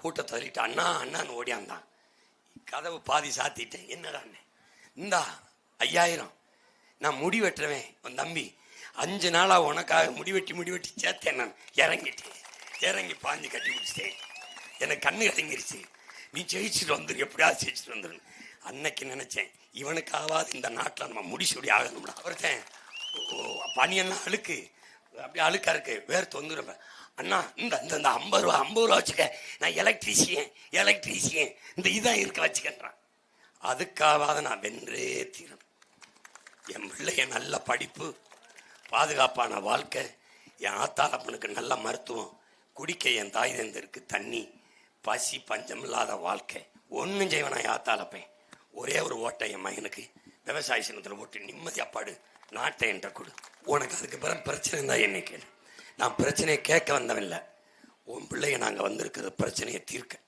பூட்டை தள்ளிட்டு அண்ணா அண்ணான்னு ஓடியாந்தான். கதவு பாதி சாத்திட்டேன். என்னடான்னு, இந்தா 5000, நான் முடி வெட்டுறவேன் உன் தம்பி, 5 நாளா உனக்காக முடிவெட்டி சேர்த்தேன். நான் இறங்கி பாஞ்சு கட்டி பிடிச்சிட்டேன். எனக்கு கண்ணு கலங்கிருச்சு. நீ ஜெயிச்சுட்டு வந்துரு, எப்படியாவது ஜெயிச்சுட்டு வந்துரு. அன்னைக்கு நினைச்சேன், இவனுக்காவது இந்த நாட்டில் நம்ம முடிச்சுடி ஆகணும்னா. அவர்த்தேன் பனியெல்லாம் அழுக்கு, அப்படியே அழுக்கா இருக்கு, வேர்த்து வந்துடும். அண்ணா இந்த இந்த 50 ரூபா வச்சுக்க, நான் எலக்ட்ரீஷியன் இந்த இதான் இருக்க வச்சுக்கன்றான். அதுக்காவது நான் வென்றே தீரணும். என் பிள்ளைய நல்ல படிப்பு, பாதுகாப்பான வாழ்க்கை, என் ஆத்தாளப்பனுக்கு நல்ல மருத்துவம், குடிக்க என் தாய் தந்தருக்கு தண்ணி, பசி பஞ்சம் இல்லாத வாழ்க்கை. ஒன்றும் செய்வனா ஆத்தாளப்பேன். ஒரே ஒரு ஓட்டை என் மகனுக்கு விவசாய சின்னத்தில் ஓட்டு நிம்மதியாப்பாடு, நாட்டை என்ற கொடு. உனக்கு அதுக்கு பிறகு பிரச்சனை இருந்தால் என்னை கேளு. நான் பிரச்சனையை கேட்க வந்தவில்லை. உன் பிள்ளைய நாங்கள் வந்திருக்கிற பிரச்சனையை தீர்க்க.